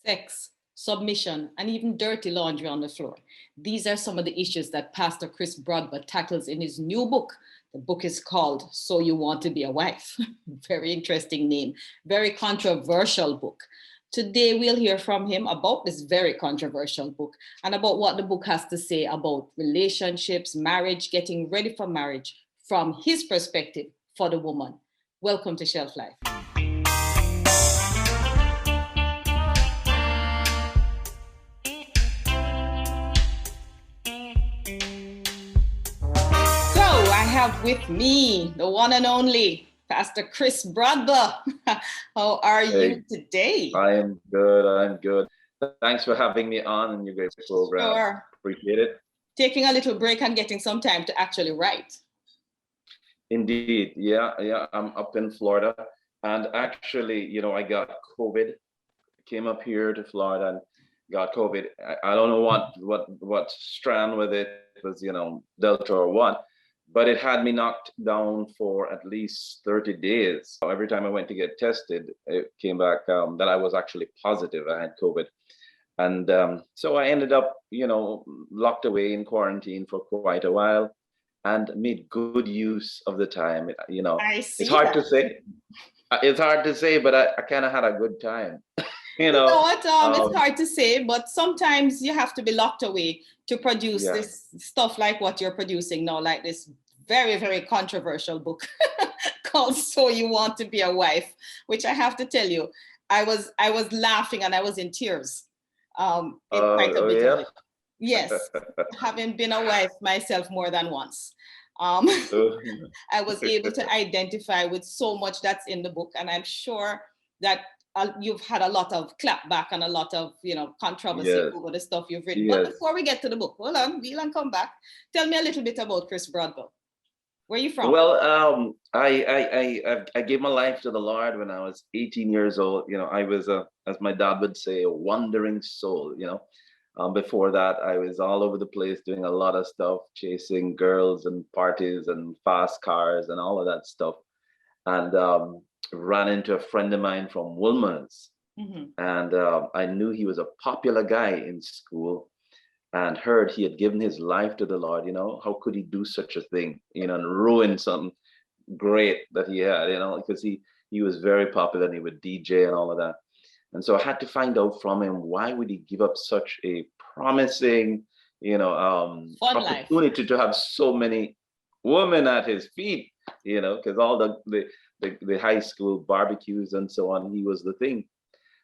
sex, submission, and even dirty laundry on the floor. These are some of the issues that Pastor Chris Brodber tackles in his new book. The book is called So You Want to Be a Wife. Very interesting name, very controversial book. Today, we'll hear from him about this very controversial book and about what the book has to say about relationships, marriage, getting ready for marriage from his perspective for the woman. Welcome to Shelf Life. I have with me the one and only Pastor Chris Brodber. How are you today? I am good. I'm good. Thanks for having me on in your great program. Sure. Appreciate it. Taking a little break and getting some time to actually write. Indeed. Yeah. I'm up in Florida. And actually, I got COVID. Came up here to Florida and got COVID. I don't know what strand with it was, Delta or what. But it had me knocked down for at least 30 days. Every time I went to get tested, it came back that I was actually positive. I had COVID. And so I ended up, locked away in quarantine for quite a while and made good use of the time. It's hard to say. It's hard to say, but I kind of had a good time. You know what? It's hard to say, but sometimes you have to be locked away to produce this stuff like what you're producing now, like this very, very controversial book called So You Want to Be a Wife, which I have to tell you, I was laughing and I was in tears. In quite a bit of it. Yes, having been a wife myself more than once. I was able to identify with so much that's in the book, and I'm sure that you've had a lot of clapback and a lot of controversy over the stuff you've written. But before we get to the book, hold on, we'll come back. Tell me a little bit about Chris Brodber. Where are you from? Well, I gave my life to the Lord when I was 18 years old. I was as my dad would say, a wandering soul. Before that, I was all over the place doing a lot of stuff, chasing girls and parties and fast cars and all of that stuff. And ran into a friend of mine from Woolman's. Mm-hmm. And I knew he was a popular guy in school and heard he had given his life to the Lord. How could he do such a thing, and ruin something great that he had, because he was very popular and he would DJ and all of that. And so I had to find out from him, why would he give up such a promising, opportunity to have so many women at his feet, because all the high school barbecues and so on, he was the thing.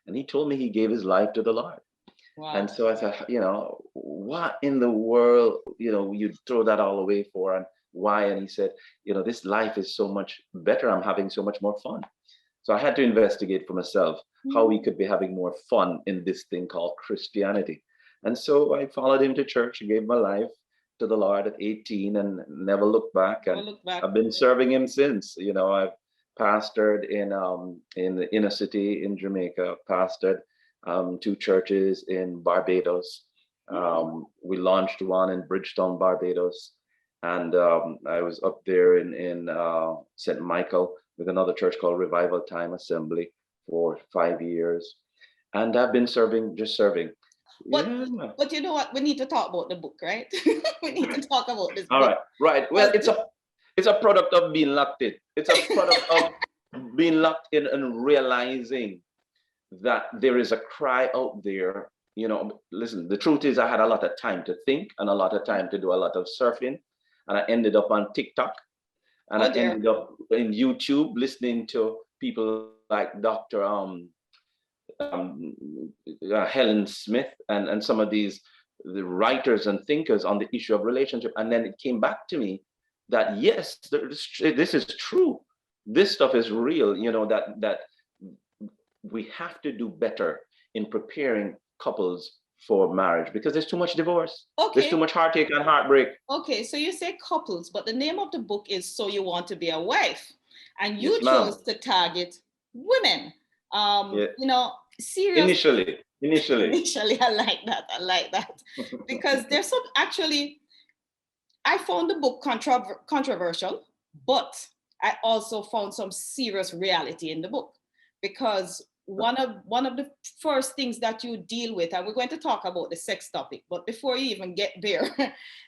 And he told me he gave his life to the Lord. Wow. And so I said, what in the world, you'd throw that all away for, and why? And he said, this life is so much better. I'm having so much more fun. So I had to investigate for myself how we could be having more fun in this thing called Christianity. And so I followed him to church and gave my life to the Lord at 18 and never looked back. And I've been serving him since. I've pastored in the inner city in Jamaica, pastored 2 churches in Barbados. We launched one in Bridgetown, Barbados. And I was up there in St. Michael with another church called Revival Time Assembly for 5 years. And I've been serving. But you know what? We need to talk about the book, right? We need to talk about this book. All right. Well, it's a product of being locked in. It's a product of being locked in and realizing that there is a cry out there. Listen, the truth is I had a lot of time to think and a lot of time to do a lot of surfing. And I ended up on TikTok. And I ended up in YouTube listening to people like Dr. Helen Smith and some of the writers and thinkers on the issue of relationship. And then it came back to me that, yes, this is true. This stuff is real, that we have to do better in preparing couples for marriage because there's too much divorce. Okay. There's too much heartache and heartbreak. Okay, so you say couples, but the name of the book is So You Want to Be a Wife. And you chose to target women. Serious. Initially, I like that. Because there's some, actually, I found the book controversial, but I also found some serious reality in the book. Because one of the first things that you deal with, and we're going to talk about the sex topic, but before you even get there,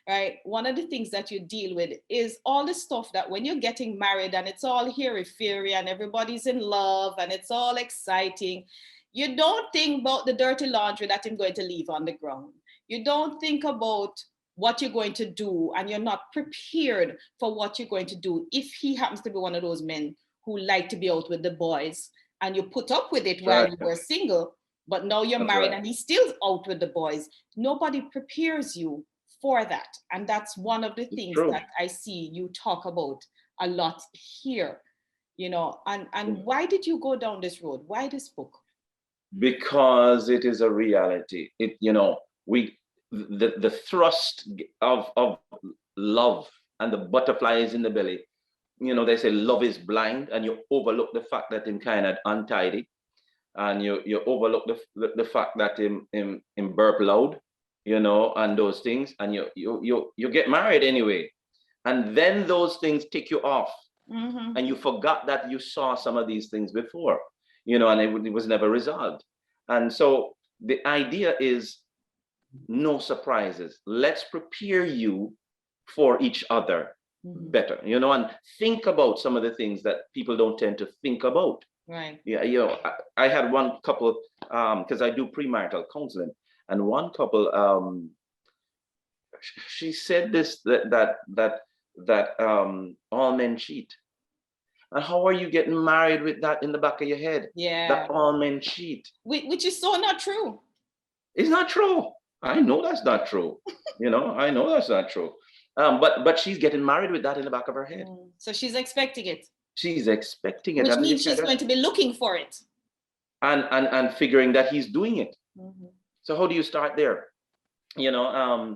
right, one of the things that you deal with is all the stuff that when you're getting married and it's all hairy-fairy and everybody's in love and it's all exciting, you don't think about the dirty laundry that I'm going to leave on the ground. You don't think about what you're going to do, and you're not prepared for what you're going to do if he happens to be one of those men who like to be out with the boys, and you put up with it while you were single, but now you're married and he's still out with the boys. Nobody prepares you for that. And that's one of the things that I see you talk about a lot here, you know. And why did you go down this road? Why this book? Because it is a reality. It, you know, the thrust of love and the butterflies in the belly, you know, they say love is blind, and you overlook the fact that him kind of untidy, and you overlook the fact that him burp loud, you know, and those things, and you get married anyway, and then those things tick you off, and you forgot that you saw some of these things before, you know, and it was never resolved. And so the idea is no surprises. Let's prepare you for each other better, you know, and think about some of the things that people don't tend to think about. Right. Yeah, you know, I had one couple, because I do premarital counseling, and one couple, she said this, that all men cheat. And how are you getting married with that in the back of your head? Yeah. That all men cheat. Which is so not true. It's not true. I know that's not true. You know, I know that's not true. But she's getting married with that in the back of her head. So she's expecting it. She's expecting it. Which means she's going to be looking for it. And figuring that he's doing it. So how do you start there? You know,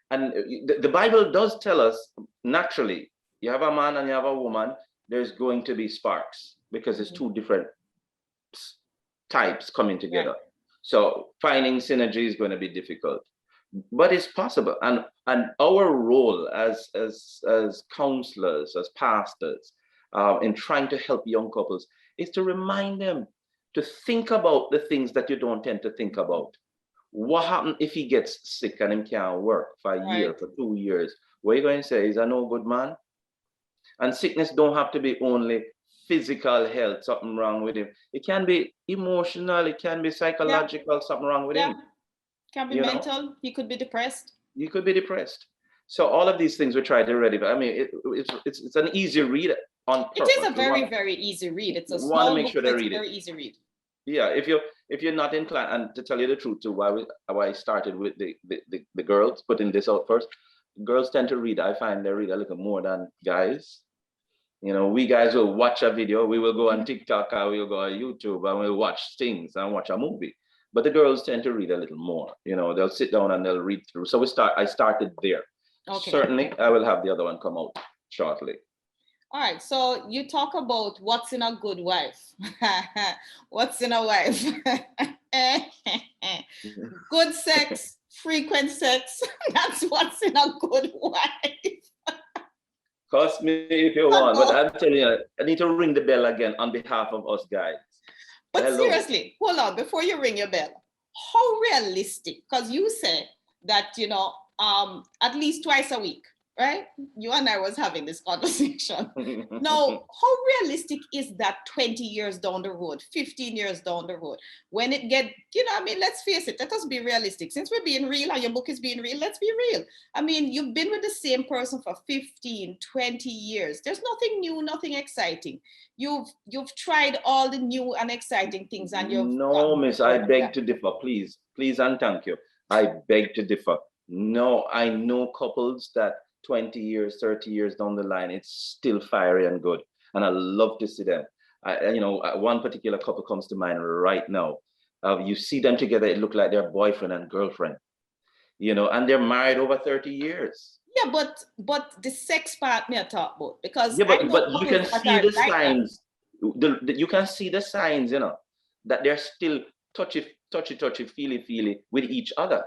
and the Bible does tell us, naturally, you have a man and you have a woman, there's going to be sparks, because it's two different types coming together. Right. So finding synergy is going to be difficult, but it's possible. And our role as counselors, as pastors, in trying to help young couples is to remind them to think about the things that you don't tend to think about. What happens if he gets sick and he can't work for a year, for 2 years? What are you going to say? Is a no good man? And sickness don't have to be only physical health, something wrong with him. It can be emotional, it can be psychological, something wrong with him. Can be mental, know? He could be depressed. You could be depressed. So all of these things we try to ready, but I mean, it's an easy read on purpose. It is a very easy read. It's a small book, but it's a very easy read. Yeah, if you're not inclined, and to tell you the truth too, why I started with the girls, putting this out first, girls tend to read. I find they read a little more than guys. You know, we guys will watch a video, we will go on TikTok, or we'll go on YouTube, and we'll watch things and watch a movie. But the girls tend to read a little more. You know, they'll sit down and they'll read through. So I started there. Okay. Certainly, I will have the other one come out shortly. All right, so you talk about what's in a good wife. What's in a wife? Good sex, frequent sex. That's what's in a good wife. Cost me if you want, but I'm telling you, I need to ring the bell again on behalf of us guys. But hello. Seriously, hold on, before you ring your bell, how realistic, because you said that, you know, at least twice a week, right? You and I was having this conversation. Now, how realistic is that 20 years down the road, 15 years down the road? When it get, you know, I mean, let's face it, let us be realistic. Since we're being real and your book is being real, let's be real. I mean, you've been with the same person for 15, 20 years. There's nothing new, nothing exciting. You've tried all the new and exciting things and you've... No, miss, I beg to differ, please. Please and thank you. I beg to differ. No, I know couples that 20 years, 30 years down the line, it's still fiery and good. And I love to see them. You know, one particular couple comes to mind right now. You see them together, it looks like they're boyfriend and girlfriend, you know, and they're married over 30 years. Yeah, but the sex part me I talk about, because yeah, but you can see the signs. You can see the signs, you know, that they're still touchy, feely with each other.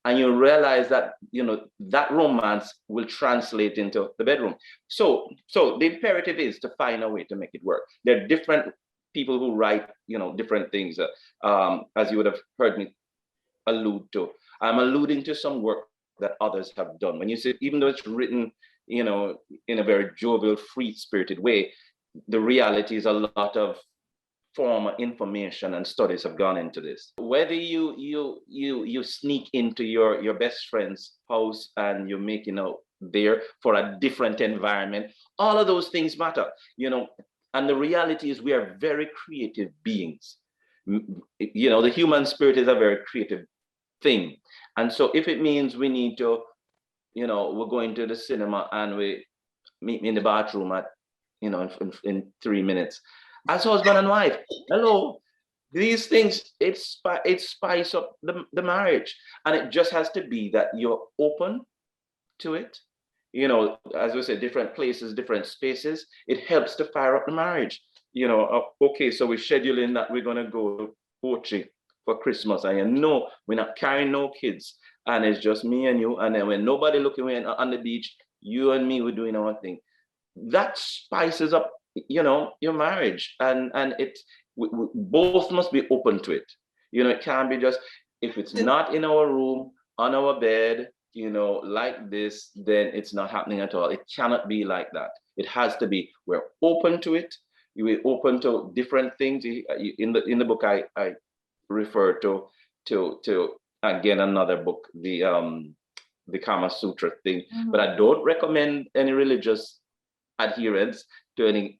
And you realize that, you know, that romance will translate into the bedroom. So the imperative is to find a way to make it work. There are different people who write, different things, as you would have heard me allude to. I'm alluding to some work that others have done. When you say, even though it's written, in a very jovial, free-spirited way, the reality is a lot of former information and studies have gone into this. Whether you sneak into your best friend's house and you're making out there for a different environment, all of those things matter, and the reality is we are very creative beings. The human spirit is a very creative thing. And so if it means we need to, we're going to the cinema and we meet me in the bathroom at, in 3 minutes, as husband and wife, hello, these things, it spice up the marriage. And it just has to be that you're open to it. As we said, different places, different spaces, it helps to fire up the marriage. Okay, so we're scheduling that we're going to go to Poetry for Christmas, and we're not carrying no kids, and it's just me and you, and then when nobody looking on the beach, you and me, we're doing our thing. That spices up, your marriage, and we both must be open to it. It can't be just, if it's not in our room, on our bed, like this, then it's not happening at all. It cannot be like that. It has to be, we're open to it. We're open to different things. In the book, I refer to again another book, the Kama Sutra thing. But I don't recommend any religious adherence to any.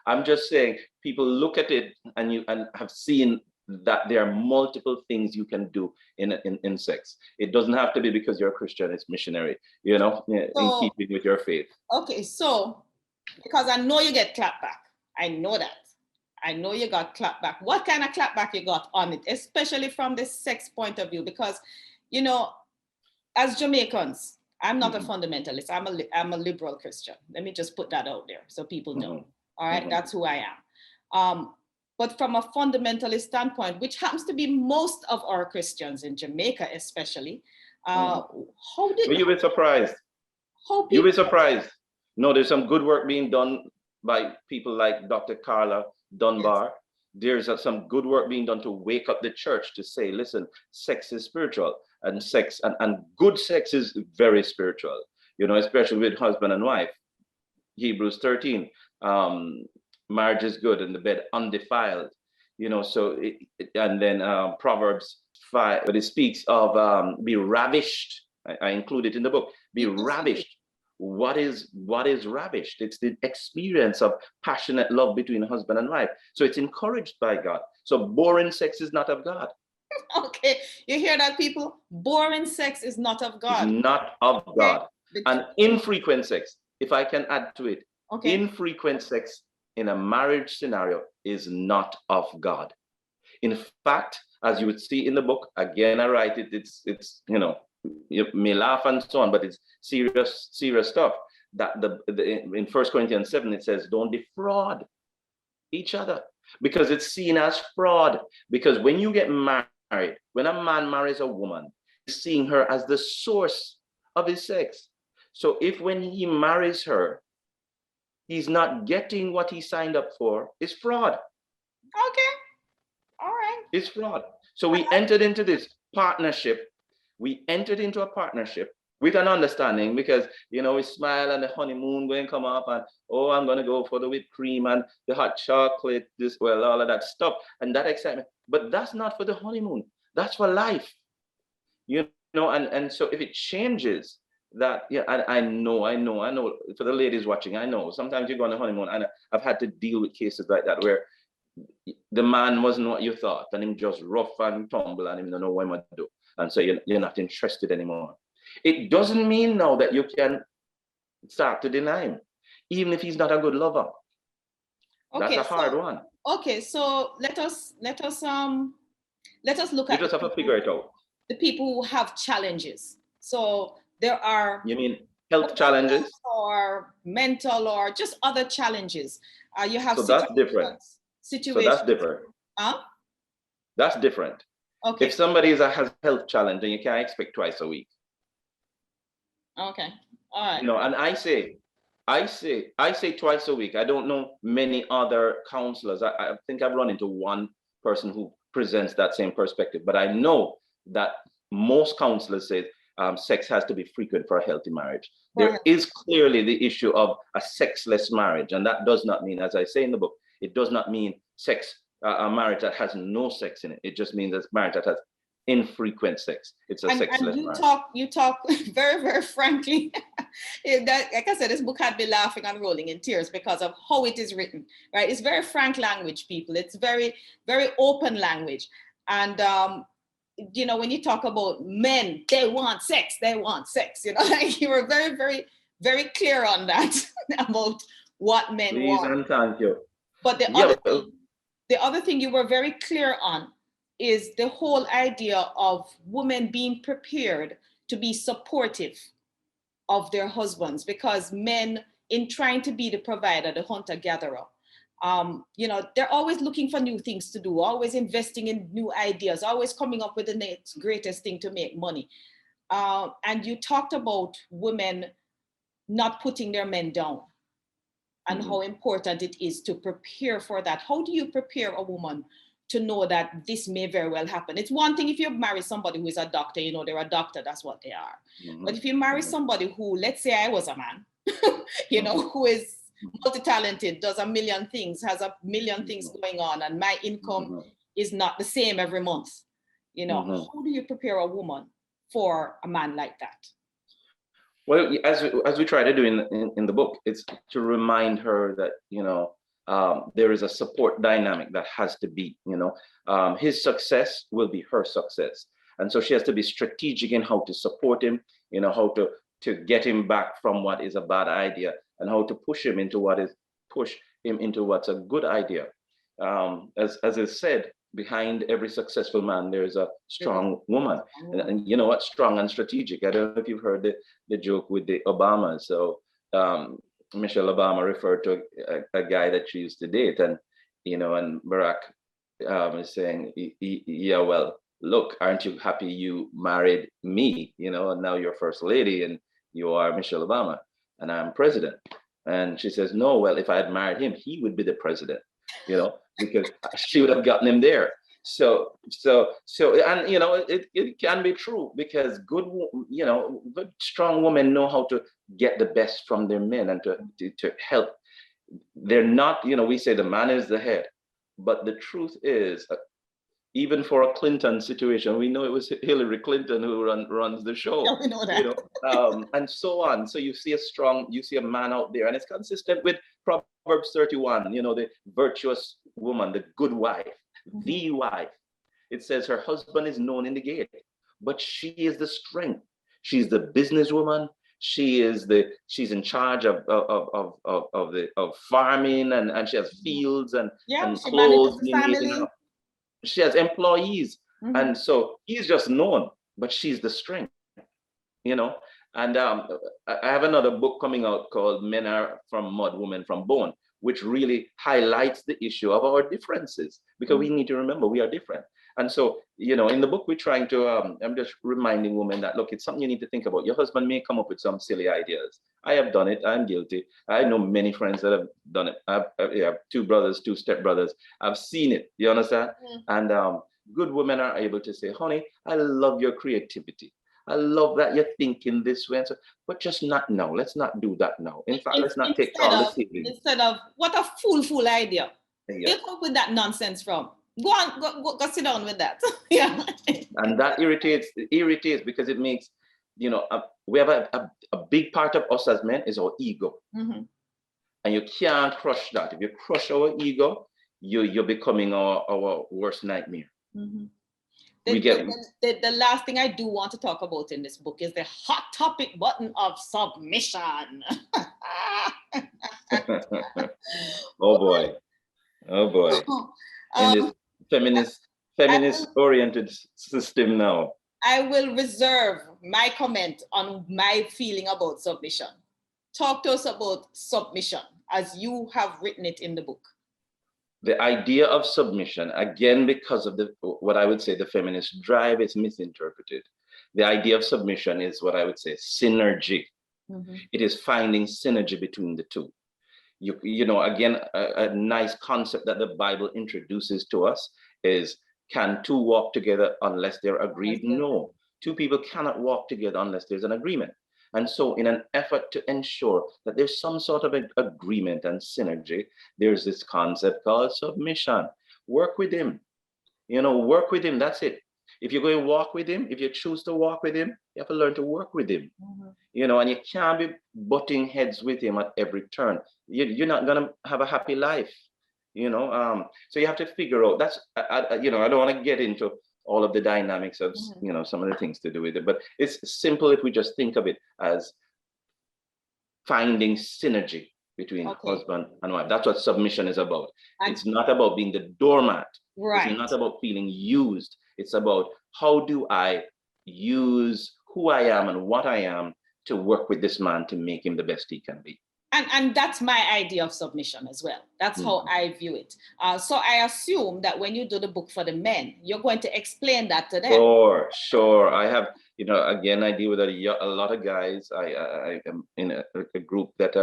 I'm just saying, people look at it and have seen that there are multiple things you can do in sex. It doesn't have to be because you're a Christian, it's missionary, in keeping with your faith. Okay, so because I know you get clap back, I know that. I know you got clap back. What kind of clap back you got on it, especially from the sex point of view? Because, as Jamaicans, I'm not a fundamentalist. I'm a liberal Christian. Let me just put that out there so people know. All right, that's who I am. But from a fundamentalist standpoint, which happens to be most of our Christians in Jamaica, especially, you'll be surprised. You'll be surprised. No, there's some good work being done by people like Dr. Carla Dunbar. Yes. There's some good work being done to wake up the church to say, listen, sex is spiritual, and sex and good sex is very spiritual, especially with husband and wife. Hebrews 13, marriage is good and the bed undefiled, so and then Proverbs 5, but it speaks of be ravished. I include it in the book. Be ravished. What is ravished? It's the experience of passionate love between husband and wife. So it's encouraged by God. So boring sex is not of God. Okay, you hear that, people? Boring sex is not of God. It's not of God. And infrequent sex, if I can add to it, infrequent sex in a marriage scenario is not of God. In fact, as you would see in the book, again, I write it, it's you may laugh and so on, but it's serious stuff. That in 1 Corinthians 7, it says, don't defraud each other, because it's seen as fraud. Because when you get married, when a man marries a woman, he's seeing her as the source of his sex. So if when he marries her, he's not getting what he signed up for, it's fraud. Okay. All right. It's fraud. So we entered into this partnership. We entered into a partnership with an understanding, because, we smile and the honeymoon going to come up and, I'm going to go for the whipped cream and the hot chocolate, all of that stuff and that excitement. But that's not for the honeymoon. That's for life. And so if it changes that, I know for the ladies watching, I know sometimes you go on the honeymoon, and I've had to deal with cases like that where the man wasn't what you thought, and him just rough and tumble, and him don't know what to do. And so you're not interested anymore. It doesn't mean now that you can start to deny him, even if he's not a good lover. Okay, that's a hard one. Okay, so let us look at. You just have to figure it out. The people who have challenges. So there are. You mean health challenges, or mental, or just other challenges? You have. So that's different. Situations. So that's different. That's different. Okay. If somebody has a health challenge, then you can't expect twice a week. Okay. All right. And I say, I say twice a week. I don't know many other counselors. I think I've run into one person who presents that same perspective, but I know that most counselors say sex has to be frequent for a healthy marriage. There is clearly the issue of a sexless marriage, and that does not mean, as I say in the book, it does not mean a marriage that has no sex in it. It just means a marriage that has infrequent sex. It's a sexless marriage. You talk very, very frankly. Like I said, this book had me laughing and rolling in tears because of how it is written, right? It's very frank language, people. It's very, very open language. And, you know, when you talk about men, they want sex, you know, like you were very, very, very clear on that about what men want. Please and thank you. But the other thing you were very clear on is the whole idea of women being prepared to be supportive of their husbands, because men, in trying to be the provider, the hunter-gatherer, you know, they're always looking for new things to do, always investing in new ideas, always coming up with the next greatest thing to make money. And you talked about women not putting their men down and how important it is to prepare for that. How do you prepare a woman to know that this may very well happen? It's one thing if you marry somebody who is a doctor, you know, they're a doctor, that's what they are. But if you marry somebody who, let's say I was a man, you know, who is multi-talented, does a million things, has a million things going on, and my income is not the same every month, you know, how do you prepare a woman for a man like that? Well, as we try to do in the book, it's to remind her that, you know, there is a support dynamic that has to be, you know, his success will be her success. And so she has to be strategic in how to support him, you know, how to get him back from what is a bad idea, and how to push him into what's a good idea. As is said, behind every successful man, there's a strong woman. And you know what? Strong and strategic. I don't know if you've heard the joke with the Obamas. So Michelle Obama referred to a guy that she used to date, and you know, and Barack is saying, yeah, well, look, aren't you happy you married me? You know, and now you're first lady, and you are Michelle Obama, and I'm president. And she says, no, well, if I had married him, he would be the president, you know, because she would have gotten him there. So, and you know, it can be true, because good, strong women know how to get the best from their men and to help. They're not, you know, we say the man is the head, but the truth is, even for a Clinton situation, we know it was Hillary Clinton who runs the show. Yeah, we know that. You know, and so on. So you see a man out there, and it's consistent with Proverbs 31. You know, the virtuous woman, the good wife, the wife. It says her husband is known in the gate, but she is the strength. She's the businesswoman. She's in charge of farming, and she has fields and clothes. She has employees, and so he's just known, but she's the strength, you know. And I have another book coming out called Men Are From Mud, Women From Bone, which really highlights the issue of our differences, because we need to remember we are different. And so, you know, in the book, we're trying to, I'm just reminding women that, look, it's something you need to think about. Your husband may come up with some silly ideas. I have done it. I'm guilty. I know many friends that have done it. I have 2 brothers, 2 stepbrothers. I've seen it. You understand? And good women are able to say, honey, I love your creativity. I love that you're thinking this way. So, but just not now. Let's not do that now. In fact, let's not take all the savings. Instead of, what a fool idea. Yeah. You come up with that nonsense from. Go on, go sit down with that. Yeah. And that irritates because it makes, you know, we have a big part of us as men is our ego. And you can't crush that. If you crush our ego, you're becoming our worst nightmare. The last thing I do want to talk about in this book is the hot topic button of submission. Oh boy. In this feminist oriented system now. I will reserve my comment on my feeling about submission. Talk to us about submission as you have written it in the book. The idea of submission, again, because of what I would say the feminist drive, is misinterpreted. The idea of submission is what I would say synergy. It is finding synergy between the two. Again, a nice concept that the Bible introduces to us is, can two walk together unless they're agreed? No, two people cannot walk together unless there's an agreement. And so in an effort to ensure that there's some sort of an agreement and synergy, there's this concept called submission. Work with him, work with him. That's it. If you're going to walk with him, if you choose to walk with him, you have to learn to work with him. And you can't be butting heads with him at every turn. You're not going to have a happy life, so you have to figure out, that's, I don't want to get into all of the dynamics of, some of the things to do with it, but it's simple if we just think of it as finding synergy between husband and wife. That's what submission is about. It's not about being the doormat. Right. It's not about feeling used. It's about, how do I use who I am and what I am to work with this man to make him the best he can be. And that's my idea of submission as well. That's how I view it. So I assume that when you do the book for the men, you're going to explain that to them. Sure. I have, again, I deal with a lot of guys. I am in a group that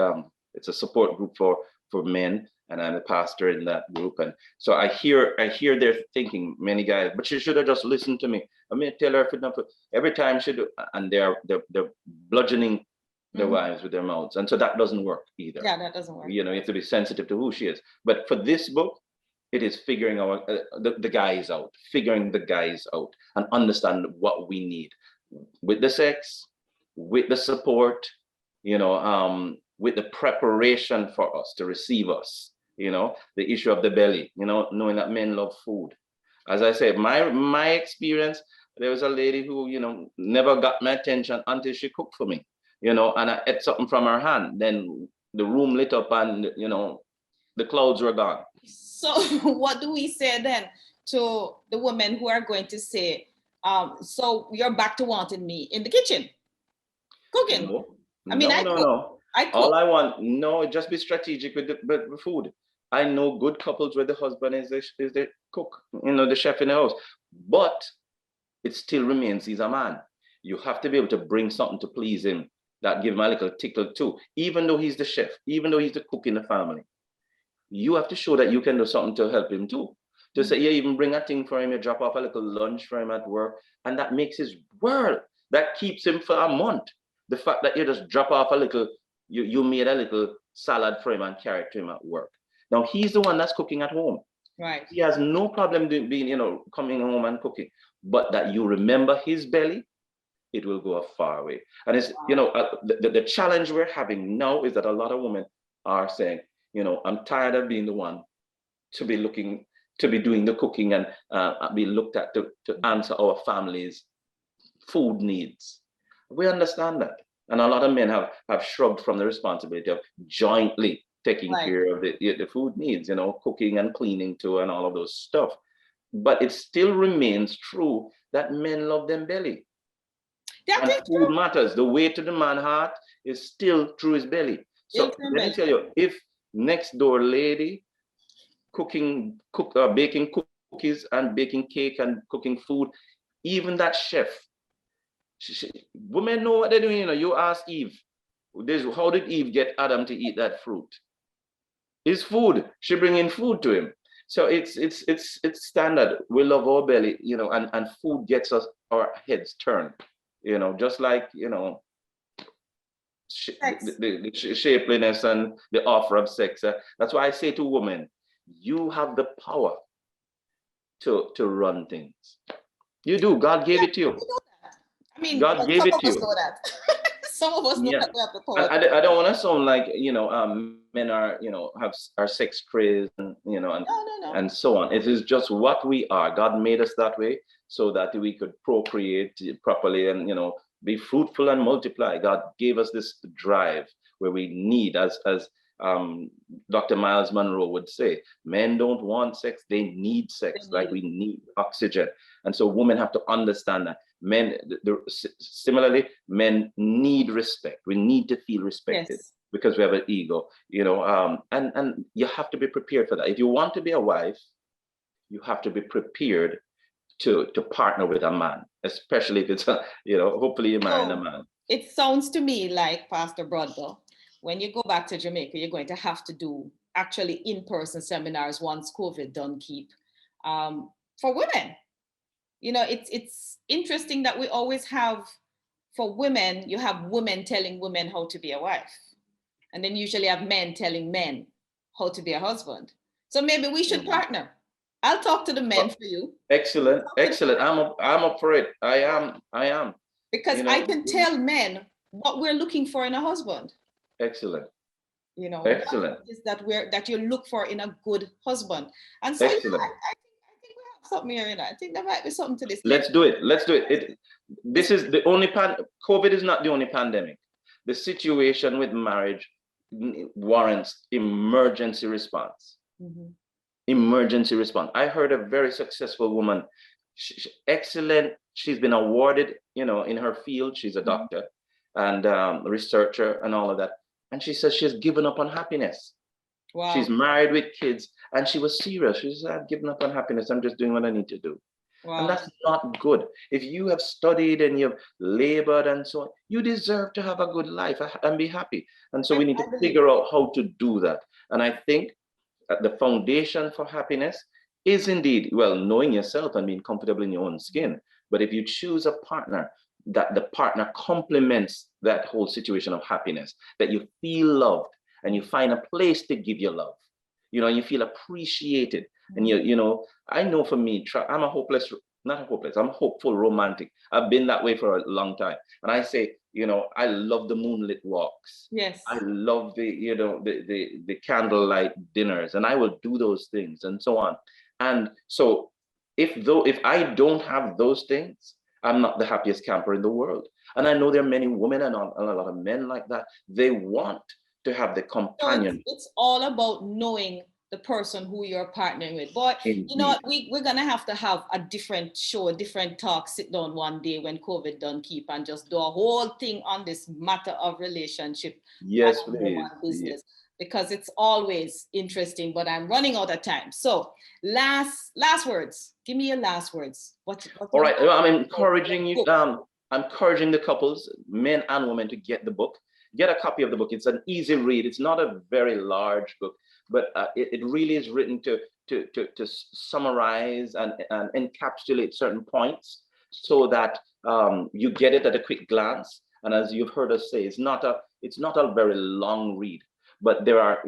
it's a support group for men, and I'm a pastor in that group. And so I hear their thinking, many guys, but she should have just listened to me. I mean, tell her every time she do, and they're bludgeoning their wives with their mouths. And so that doesn't work either. Yeah, that doesn't work. You have to be sensitive to who she is. But for this book, it is figuring out the guys out, figuring the guys out and understand what we need with the sex, with the support, with the preparation for us to receive us, the issue of the belly, knowing that men love food. As I said, my experience, there was a lady who, never got my attention until she cooked for me. And I ate something from her hand. Then the room lit up and, the clouds were gone. So what do we say then to the women who are going to say, so you're back to wanting me in the kitchen, cooking? No. I cook. All I want, just be strategic with the food. I know good couples where the husband is the cook, the chef in the house. But it still remains he's a man. You have to be able to bring something to please him that give him a little tickle too. Even though he's the chef, even though he's the cook in the family, you have to show that you can do something to help him too. To say, even bring a thing for him, you drop off a little lunch for him at work, and that makes his world. That keeps him for a month. The fact that you just drop off a little, you made a little salad for him and carry it to him at work. Now he's the one that's cooking at home. Right. He has no problem being, coming home and cooking, but that you remember his belly, it will go a far way. And it's, the challenge we're having now is that a lot of women are saying, I'm tired of being the one to be doing the cooking and be looked at to answer our family's food needs. We understand that. And a lot of men have shrugged from the responsibility of jointly taking care of the food needs, cooking and cleaning too, and all of those stuff. But it still remains true that men love them belly. And food matters. The way to the man's heart is still through his belly. So let me tell you, if next door lady baking cookies and baking cake and cooking food, even that chef, women know what they're doing. You ask Eve, how did Eve get Adam to eat that fruit? It's food. She bringing food to him. So it's standard. We love our belly, and food gets us our heads turned. Just like, the shapeliness and the offer of sex. That's why I say to women, you have the power to run things. You do. God gave it to you. I mean, God gave it to you. Some of us know that we have the power. I don't want to sound like, men are, are sex crazed and, No. and so on. It is just what we are. God made us that way so that we could procreate properly and, be fruitful and multiply. God gave us this drive where we need, as Dr. Miles Monroe would say, men don't want sex, they need sex, like we need oxygen. And so women have to understand that. Men, similarly, men need respect. We need to feel respected because we have an ego, and you have to be prepared for that. If you want to be a wife, you have to be prepared to partner with a man, especially if it's hopefully you're marrying a man. It sounds to me like, Pastor Brodber, when you go back to Jamaica, you're going to have to do actually in-person seminars once COVID done keep, for women. You know, it's interesting that we always have, for women, you have women telling women how to be a wife. And then usually have men telling men how to be a husband. So maybe we should partner. I'll talk to the men for you. Excellent, excellent. I'm up for it. I am. Because I can tell men what we're looking for in a husband. Excellent. You know, excellent. Is that you look for in a good husband. And so excellent. I think we have something here. I think there might be something to this. Let's do it. This is the only COVID is not the only pandemic. The situation with marriage warrants emergency response. Mm-hmm. Emergency response. I heard a very successful woman, excellent. She's been awarded, in her field. She's a doctor and researcher and all of that. And she says she has given up on happiness. Wow. She's married with kids and she was serious. She said, I've given up on happiness. I'm just doing what I need to do. Wow. And that's not good. If you have studied and you've labored and so on, you deserve to have a good life and be happy. And so we need to figure out how to do that. And I think the foundation for happiness is indeed, knowing yourself and being comfortable in your own skin. But if you choose a partner, that the partner complements that whole situation of happiness, that you feel loved and you find a place to give your love, and you feel appreciated. And I know for me, I'm a hopeful romantic. I've been that way for a long time. And I say, I love the moonlit walks. Yes. I love the candlelight dinners, and I will do those things and so on. And so if I don't have those things, I'm not the happiest camper in the world. And I know there are many women and a lot of men like that. They want to have the companion. So it's all about knowing the person who you're partnering with. But indeed. You know what, we're gonna have to have a different show, a different talk, sit down one day when COVID done keep and just do a whole thing on this matter of relationship. Yes, please. Business. Yes. Because it's always interesting, but I'm running out of time. So last words. Give me your last words. All right. I'm encouraging you. I'm encouraging the couples, men and women, to get the book. Get a copy of the book. It's an easy read. It's not a very large book, but it really is written to summarize and encapsulate certain points so that you get it at a quick glance. And as you've heard us say, it's not a very long read, but there are,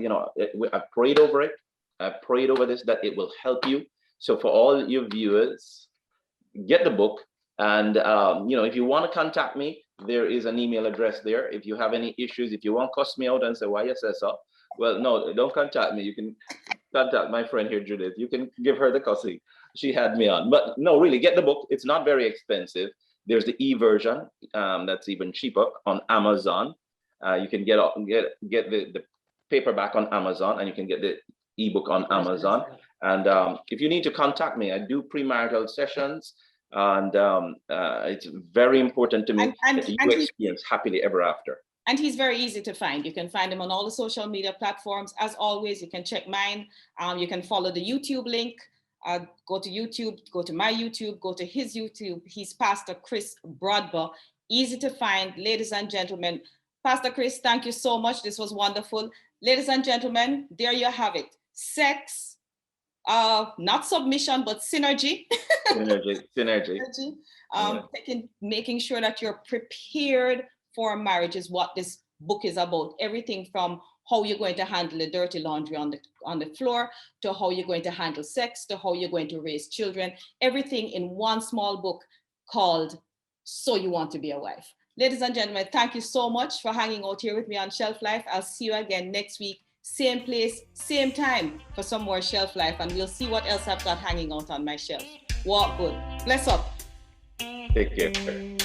I've prayed over it. I've prayed over this, that it will help you. So for all your viewers, get the book. And, if you want to contact me, there is an email address there. If you have any issues, if you want to cuss me out and say, why you say so? Well, no, don't contact me. You can contact my friend here, Judith. You can give her the cussing. She had me on. But no, really, get the book. It's not very expensive. There's the e-version that's even cheaper on Amazon. You can get the paperback on Amazon, and you can get the ebook on Amazon. And if you need to contact me, I do premarital sessions. And it's very important to me that you experience happily ever after. And he's very easy to find. You can find him on all the social media platforms. As always, you can check mine. You can follow the YouTube link. Go to YouTube, go to my YouTube, go to his YouTube. He's Pastor Chris Brodber. Easy to find, ladies and gentlemen. Pastor Chris, thank you so much. This was wonderful. Ladies and gentlemen, there you have it. Sex, not submission, but synergy. Synergy. Making sure that you're prepared for marriage is what this book is about. Everything from how you're going to handle the dirty laundry on the floor, to how you're going to handle sex, to how you're going to raise children. Everything in one small book called So You Want to Be a Wife. Ladies and gentlemen, thank you so much for hanging out here with me on Shelf Life. I'll see you again next week. Same place, same time for some more Shelf Life, and we'll see what else I've got hanging out on my shelf. Walk good. Bless up. Take care.